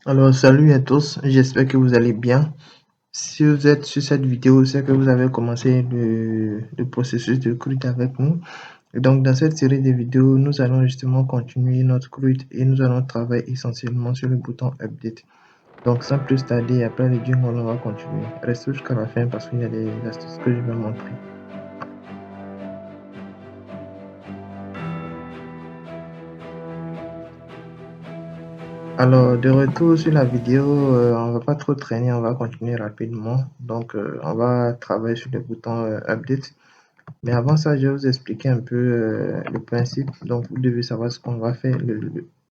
Alors, salut à tous, j'espère que vous allez bien. Si vous êtes sur cette vidéo, c'est que vous avez commencé le processus de CRUD avec nous. Et donc, dans cette série de vidéos, nous allons justement continuer notre CRUD et nous allons travailler essentiellement sur le bouton Update. Donc, sans plus tarder, après le jingle, on va continuer. Restez jusqu'à la fin parce qu'il y a des astuces que je vais montrer. Alors, de retour sur la vidéo, on va pas trop traîner, on va continuer rapidement. Donc, on va travailler sur le bouton Update. Mais avant ça, je vais vous expliquer un peu le principe. Donc, vous devez savoir ce qu'on va faire.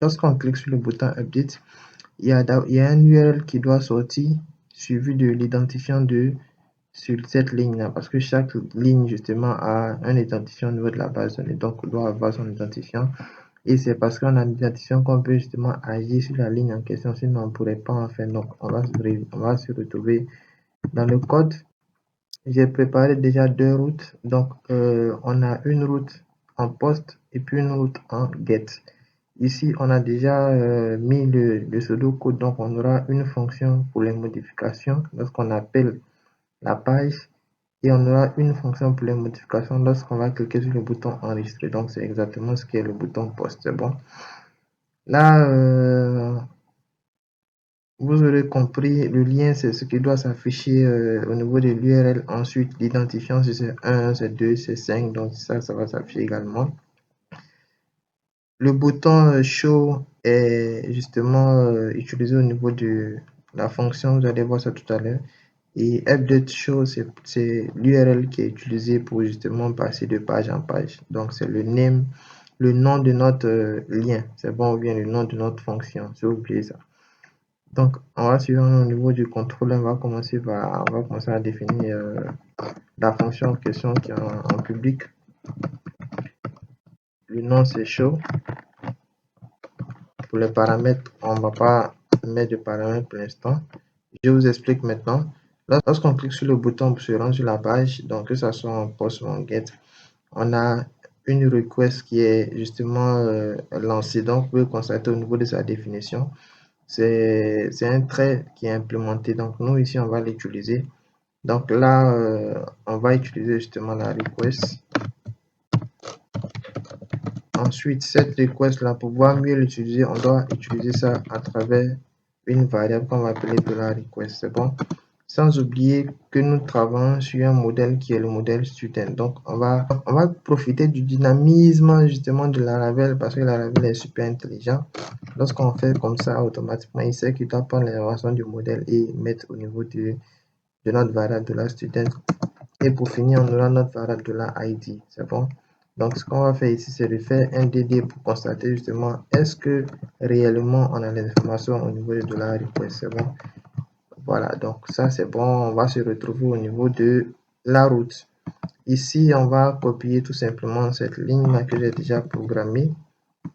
Lorsqu'on clique sur le bouton Update, il y a un URL qui doit sortir, suivi de l'identifiant sur cette ligne-là. Parce que chaque ligne, justement, a un identifiant au niveau de la base de données. Donc, on doit avoir son identifiant. Et c'est parce qu'on a un identifiant qu'on peut justement agir sur la ligne en question. Sinon, on ne pourrait pas en faire. Donc, on va se retrouver dans le code. J'ai préparé déjà deux routes. Donc, on a une route en post et puis une route en get. Ici, on a déjà mis le pseudocode. Donc, on aura une fonction pour les modifications lorsqu'on appelle la page. Et on aura une fonction pour les modifications lorsqu'on va cliquer sur le bouton enregistrer. Donc, c'est exactement ce qui est le bouton post. C'est bon. Là, vous aurez compris, le lien, c'est ce qui doit s'afficher au niveau de l'URL. Ensuite, l'identifiant, si c'est 1, c'est 2, c'est 5. Donc, ça va s'afficher également. Le bouton Show est justement utilisé au niveau de la fonction. Vous allez voir ça tout à l'heure. Et Update Show, c'est l'URL qui est utilisé pour justement passer de page en page. Donc, c'est le nom de notre lien. C'est bon, ou bien le nom de notre fonction, si vous oubliez ça. Donc, on va suivre au niveau du contrôle, on va commencer à définir la fonction en question qui est en public. Le nom, c'est show. Pour les paramètres, on ne va pas mettre de paramètres pour l'instant. Je vous explique maintenant. Lorsqu'on clique sur le bouton pour se rendre sur la page, donc que ce soit en post ou en get, on a une request qui est justement lancée. Donc, vous pouvez constater au niveau de sa définition, c'est un trait qui est implémenté. Donc, nous, ici, on va l'utiliser. Donc là, on va utiliser justement la request. Ensuite, cette request là, pour pouvoir mieux l'utiliser, on doit utiliser ça à travers une variable qu'on va appeler $request. C'est bon. Sans oublier que nous travaillons sur un modèle qui est le modèle student. Donc, on va profiter du dynamisme justement de Laravel parce que Laravel est super intelligent. Lorsqu'on fait comme ça, automatiquement, il sait qu'il doit prendre l'information du modèle et mettre au niveau de notre variable de la student. Et pour finir, on aura notre variable de la ID. C'est bon. Donc, ce qu'on va faire ici, c'est de faire un DD pour constater justement est-ce que réellement on a les informations au niveau de la request. C'est bon. Voilà, donc ça c'est bon. On va se retrouver au niveau de la route. Ici, on va copier tout simplement cette ligne-là que j'ai déjà programmée.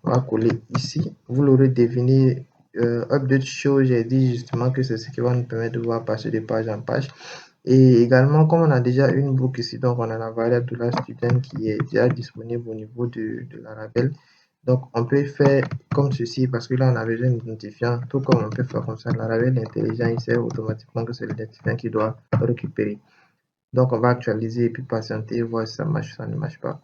On va coller ici. Vous l'aurez deviné, update show, j'ai dit justement que c'est ce qui va nous permettre de pouvoir passer de page en page. Et également, comme on a déjà une boucle ici, donc on a la variable de la student qui est déjà disponible au niveau de Laravel. Donc, on peut faire comme ceci parce que là, on a déjà un identifiant, tout comme on peut faire comme ça. Laravel intelligent, il sait automatiquement que c'est l'identifiant qui doit récupérer. Donc, on va actualiser et puis patienter, voir si ça marche ou ça ne marche pas.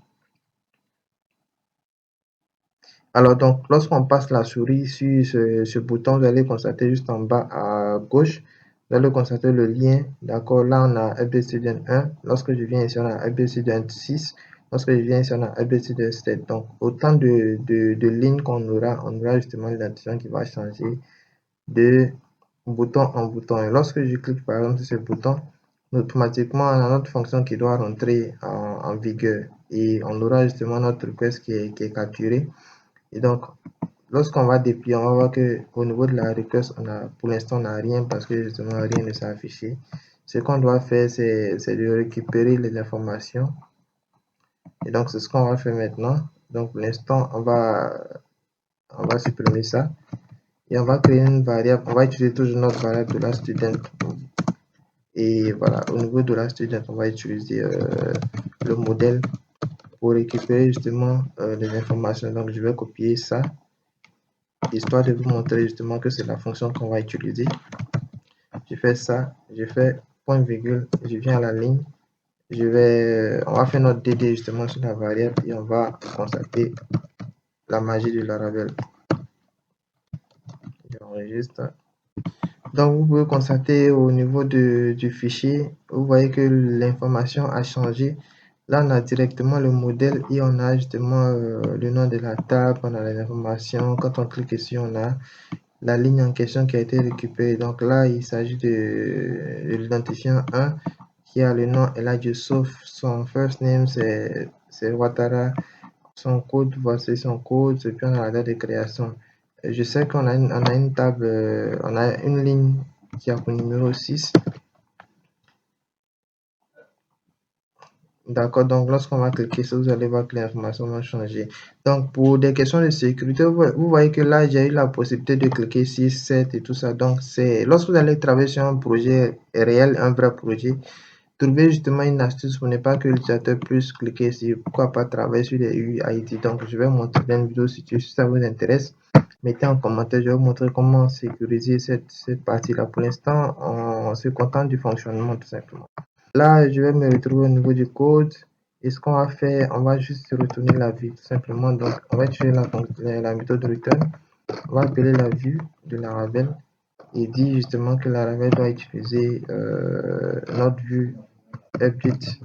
Alors, donc, lorsqu'on passe la souris sur ce bouton, vous allez constater juste en bas à gauche, vous allez constater le lien. D'accord, là, on a Update Student 1. Lorsque je viens ici, on a Update Student 6. Lorsque je viens ici, on a Update Student 7. Donc, autant de lignes qu'on aura, on aura justement l'identifiant qui va changer de bouton en bouton. Et lorsque je clique par exemple sur ce bouton, automatiquement, on a notre fonction qui doit rentrer en vigueur. Et on aura justement notre request qui est capturé. Et donc, lorsqu'on va déplier, on va voir que au niveau de la request, pour l'instant, on n'a rien parce que justement, rien ne s'est affiché. Ce qu'on doit faire, c'est de récupérer les informations. Et donc, c'est ce qu'on va faire maintenant. Donc, pour l'instant, on va supprimer ça. Et on va créer une variable. On va utiliser toujours notre variable de la student. Et voilà, au niveau de la student, on va utiliser le modèle pour récupérer justement les informations. Donc, je vais copier ça. histoire de vous montrer justement que c'est la fonction qu'on va utiliser. Je fais ça, je fais point virgule, je viens à la ligne, on va faire notre DD justement sur la variable et on va constater la magie de Laravel. J'enregistre. Donc, vous pouvez constater au niveau du fichier, vous voyez que l'information a changé. Là, on a directement le modèle et on a justement le nom de la table, on a les informations. Quand on clique ici, on a la ligne en question qui a été récupérée. Donc là, il s'agit de l'identifiant 1 qui a le nom Elijah Yusuf. Son first name, c'est Ouattara. Son code, voici son code, et puis on a la date de création. Je sais qu'on a une table, on a une ligne qui a pour numéro 6. D'accord, donc lorsqu'on va cliquer sur, vous allez voir que l'information va changer. Donc pour des questions de sécurité, vous voyez que là, j'ai eu la possibilité de cliquer 6, 7 et tout ça. Donc c'est lorsque vous allez travailler sur un projet réel, un vrai projet, trouver justement une astuce pour ne pas que l'utilisateur puisse cliquer sur pourquoi pas travailler sur des UID. Donc je vais montrer une vidéo si ça vous intéresse. Mettez en commentaire, je vais vous montrer comment sécuriser cette partie-là. Pour l'instant, on se contente du fonctionnement tout simplement. Là, je vais me retrouver au niveau du code. Et ce qu'on va faire, on va juste retourner la vue tout simplement. Donc, on va utiliser la méthode return. On va appeler la vue de Laravel et dit justement que Laravel doit utiliser notre vue update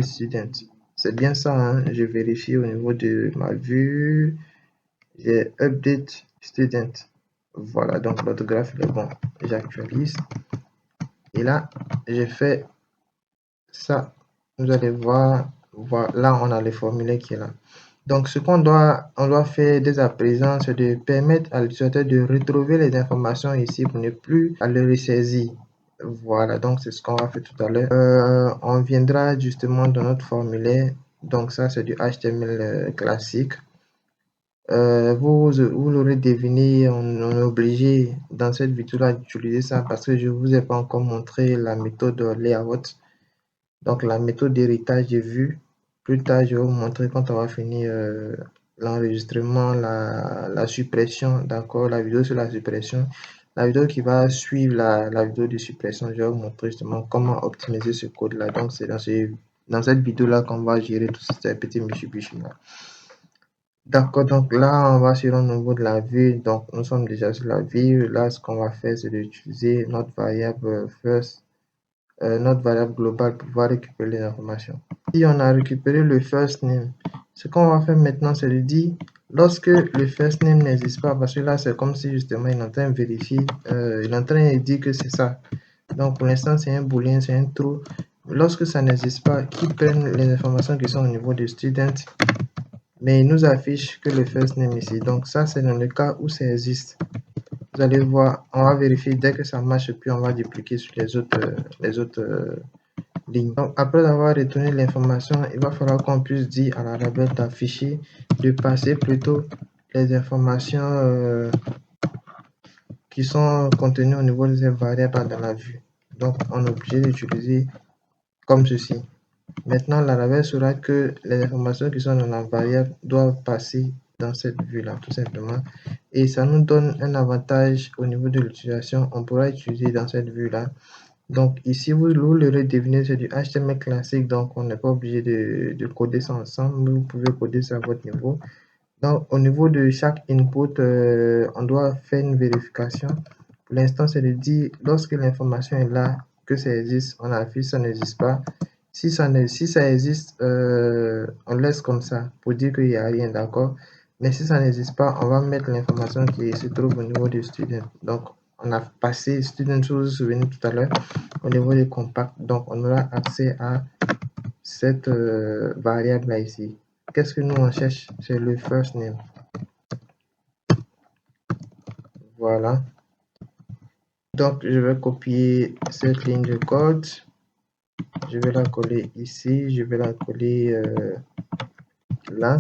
student. C'est bien ça, hein? Je vérifie au niveau de ma vue. J'ai update student. Voilà, donc l'orthographe est bon. J'actualise. Et là, j'ai fait ça. Vous allez voir, là, on a le formulaire qui est là. Donc, ce qu'on doit faire dès à présent, c'est de permettre à l'utilisateur de retrouver les informations ici pour ne plus à le ressaisir. Voilà, donc c'est ce qu'on va faire tout à l'heure. On viendra justement dans notre formulaire. Donc, ça, c'est du HTML classique. Vous l'aurez deviné, on est obligé dans cette vidéo-là d'utiliser ça parce que je ne vous ai pas encore montré la méthode layout. Donc la méthode d'héritage de vue. Plus tard, je vais vous montrer quand on va finir l'enregistrement, la suppression, d'accord, la vidéo sur la suppression. La vidéo qui va suivre la vidéo de suppression, je vais vous montrer justement comment optimiser ce code-là. Donc c'est dans cette vidéo-là qu'on va gérer tous ces petits michi-bichis-là. D'accord, donc là, on va sur le niveau de la vue. Donc, nous sommes déjà sur la vue. Là, ce qu'on va faire, c'est d'utiliser notre variable first, notre variable globale pour pouvoir récupérer les informations. Si on a récupéré le first name, ce qu'on va faire maintenant, c'est de dire, lorsque le first name n'existe pas, parce que là, c'est comme si justement, il est en train de vérifier, il est en train de dire que c'est ça. Donc, pour l'instant, c'est un boolean, c'est un true. Lorsque ça n'existe pas, qu'il prenne les informations qui sont au niveau de student, mais il nous affiche que le first name ici. Donc ça, c'est dans le cas où ça existe. Vous allez voir, on va vérifier dès que ça marche, puis on va dupliquer sur les autres lignes. Donc après avoir retourné l'information, il va falloir qu'on puisse dire à la Laravel d'afficher, de passer plutôt les informations qui sont contenues au niveau de ces variables dans la vue. Donc on est obligé d'utiliser comme ceci. Maintenant, la Laravel saura que les informations qui sont dans la variable doivent passer dans cette vue-là, tout simplement. Et ça nous donne un avantage au niveau de l'utilisation. On pourra utiliser dans cette vue-là. Donc ici, vous l'aurez deviné, c'est du HTML classique, donc on n'est pas obligé de coder ça ensemble. Vous pouvez coder ça à votre niveau. Donc au niveau de chaque input, on doit faire une vérification. Pour l'instant, c'est de dire, lorsque l'information est là, que ça existe, on affiche, ça n'existe pas. Si ça existe, on laisse comme ça pour dire qu'il n'y a rien, d'accord? Mais si ça n'existe pas, on va mettre l'information qui se trouve au niveau du student. Donc, on a passé student, si vous vous souvenez tout à l'heure, au niveau des compacts. Donc, on aura accès à cette variable-là ici. Qu'est-ce que nous on cherche? C'est le first name. Voilà. Donc, je vais copier cette ligne de code. Je vais la coller ici. Je vais la coller là.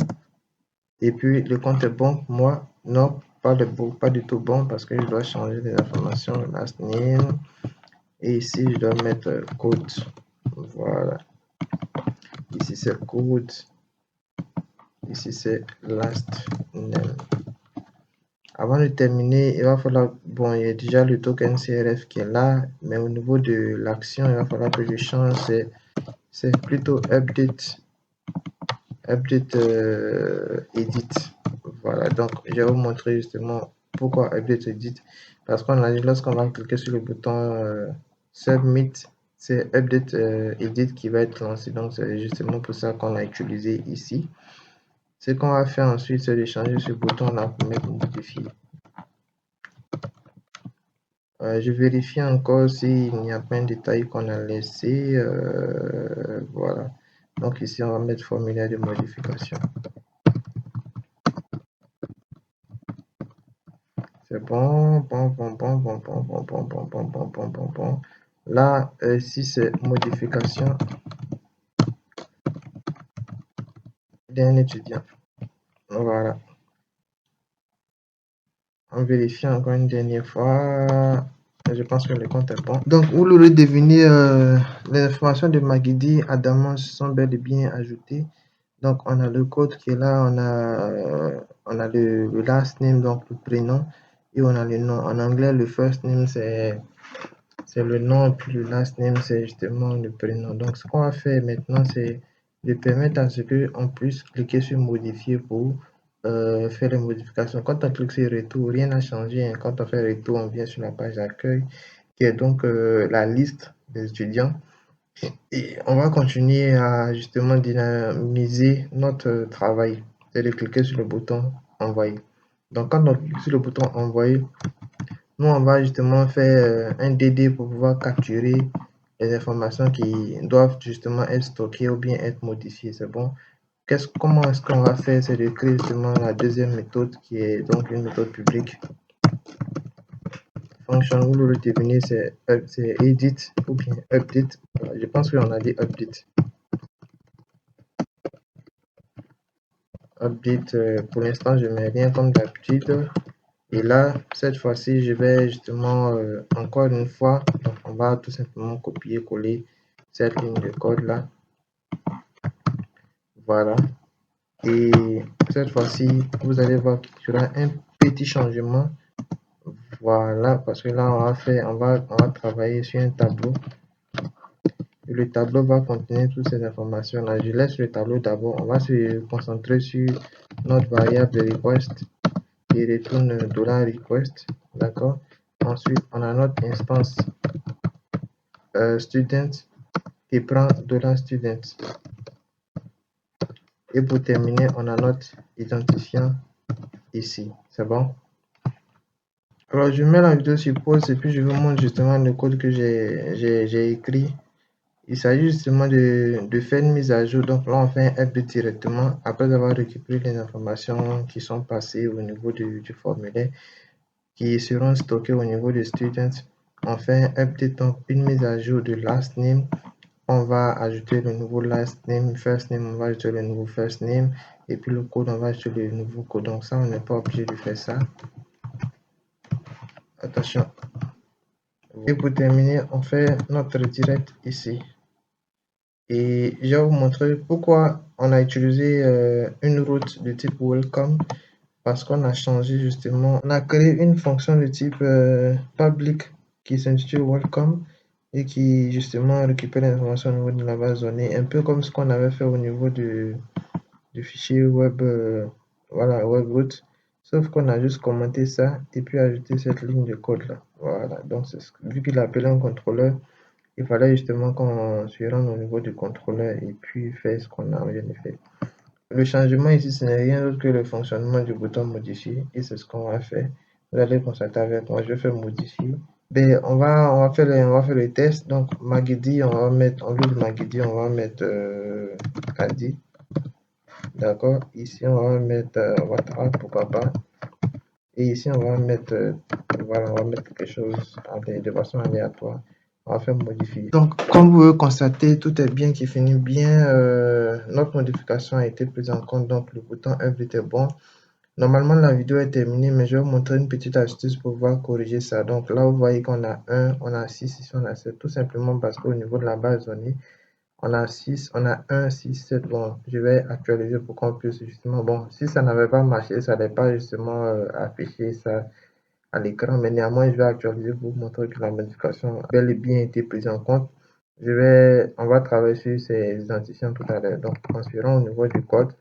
Et puis, le compte est bon pour moi. Non, pas du tout bon parce que je dois changer les informations. Last name. Et ici, je dois mettre code. Voilà. Ici, c'est code. Ici, c'est last name. Avant de terminer, il va falloir, bon, il y a déjà le token CRF qui est là, mais au niveau de l'action, il va falloir que je change, c'est plutôt update edit. Voilà, donc je vais vous montrer justement pourquoi update edit. Parce qu'on a dit, lorsqu'on va cliquer sur le bouton submit, c'est update edit qui va être lancé. Donc c'est justement pour ça qu'on a utilisé ici. Ce qu'on va faire ensuite, c'est de changer ce bouton là pour mettre modifier. Je vérifie encore s'il n'y a pas un détail qu'on a laissé. Voilà. Donc ici, on va mettre formulaire de modification. C'est bon, bon. Là, si c'est modification d'un étudiant. Voilà. On vérifie encore une dernière fois. Je pense que le compte est bon. Donc, vous l'aurez deviné, les informations de Maguidi Adamant sont bel et bien ajoutées. Donc, on a le code qui est là, on a le last name, donc le prénom, et on a le nom. En anglais, le first name, c'est le nom, puis le last name, c'est justement le prénom. Donc, ce qu'on va faire maintenant, c'est de permettre à ce qu'on puisse cliquer sur modifier pour faire les modifications. Quand on clique sur retour, rien n'a changé, hein. Quand on fait retour, on vient sur la page d'accueil, qui est donc la liste des étudiants. Et on va continuer à justement dynamiser notre travail. C'est de cliquer sur le bouton envoyer. Donc, quand on clique sur le bouton envoyer, nous, on va justement faire un DD pour pouvoir capturer les informations qui doivent justement être stockées ou bien être modifiées. C'est bon. Comment est-ce qu'on va faire? C'est de créer justement la deuxième méthode qui est donc une méthode publique. Function, vous le retenez, c'est edit ou bien update. Je pense qu'on a dit update. Update, pour l'instant, je mets rien comme d'habitude. Et là, cette fois-ci, je vais justement, encore une fois, donc on va tout simplement copier-coller cette ligne de code là. Voilà. Et cette fois-ci, vous allez voir qu'il y aura un petit changement. Voilà, parce que là, on va travailler sur un tableau. Et le tableau va contenir toutes ces informations-là. Je laisse le tableau d'abord. On va se concentrer sur notre variable request qui retourne $request. D'accord. Ensuite, on a notre instance student qui prend $student. Et pour terminer, on a notre identifiant ici. C'est bon? Alors, je mets la vidéo sur pause et puis je vous montre justement le code que j'ai écrit. Il s'agit justement de faire une mise à jour. Donc là, on fait un update directement après avoir récupéré les informations qui sont passées au niveau du formulaire qui seront stockées au niveau des students. On fait un update, donc une mise à jour de last name. On va ajouter le nouveau last name, first name, on va ajouter le nouveau first name. Et puis le code, on va ajouter le nouveau code. Donc ça, on n'est pas obligé de faire ça. Attention. Et pour terminer, on fait notre direct ici. Et je vais vous montrer pourquoi on a utilisé une route de type welcome. Parce qu'on a changé justement, on a créé une fonction de type public qui s'intitule welcome et qui justement récupère l'information au niveau de la base de données, un peu comme ce qu'on avait fait au niveau du fichier web, voilà, webroot, sauf qu'on a juste commenté ça et puis ajouté cette ligne de code là. Voilà, donc vu qu'il a appelé un contrôleur, il fallait justement qu'on se rende au niveau du contrôleur et puis faire ce qu'on a bien fait. Le changement ici, ce n'est rien d'autre que le fonctionnement du bouton modifier et c'est ce qu'on va faire. Vous allez constater avec moi, je vais faire modifier. Ben, on va faire le test. Donc, Maguidi, on va mettre, en lieu de Maguidi, on va mettre Adi. D'accord. Ici, on va mettre Ouattara, pourquoi pas. Et ici, on va mettre, voilà, on va mettre quelque chose de façon aléatoire. On va faire modifier. Donc, comme vous pouvez constater, tout est bien qui finit bien. Notre modification a été prise en compte, donc le bouton update est bon. Normalement, la vidéo est terminée, mais je vais vous montrer une petite astuce pour pouvoir corriger ça. Donc là, vous voyez qu'on a 1, on a 6, ici on a 7, tout simplement parce qu'au niveau de la base de données, On a 6, on a 1, 6, 7. Bon, je vais actualiser pour qu'on puisse justement. Bon, si ça n'avait pas marché, ça n'allait pas justement afficher ça à l'écran. Mais néanmoins, je vais actualiser pour vous montrer que la modification a bel et bien été prise en compte. On va travailler sur ces identifiants tout à l'heure. Donc, transférons au niveau du code.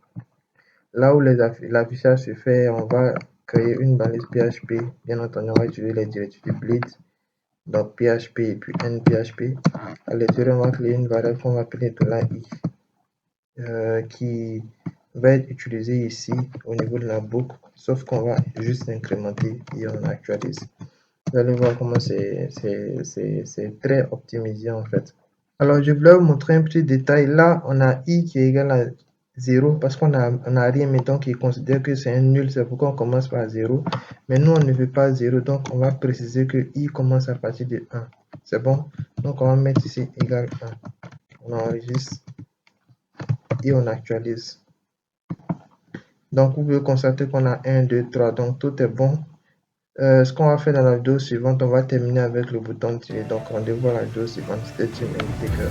Là où l'affichage se fait, on va créer une balise PHP. Bien entendu, on va utiliser les directives bleed. Donc PHP et puis nPHP. À l'intérieur, on va créer une variable qu'on va appeler $i qui va être utilisée ici au niveau de la boucle, sauf qu'on va juste incrémenter et on actualise. Vous allez voir comment c'est très optimisé en fait. Alors, je voulais vous montrer un petit détail. Là, on a i qui est égal à 0 parce qu'on a rien, mais donc il considère que c'est un nul. C'est pourquoi on commence par 0. Mais nous, on ne veut pas 0, donc on va préciser que i commence à partir de 1. C'est bon? Donc, on va mettre ici égal 1. On enregistre et on actualise. Donc, vous pouvez constater qu'on a 1, 2, 3. Donc, tout est bon. Ce qu'on va faire dans la vidéo suivante, on va terminer avec le bouton tirer. Donc, rendez-vous à la vidéo suivante. C'était Jim Integra.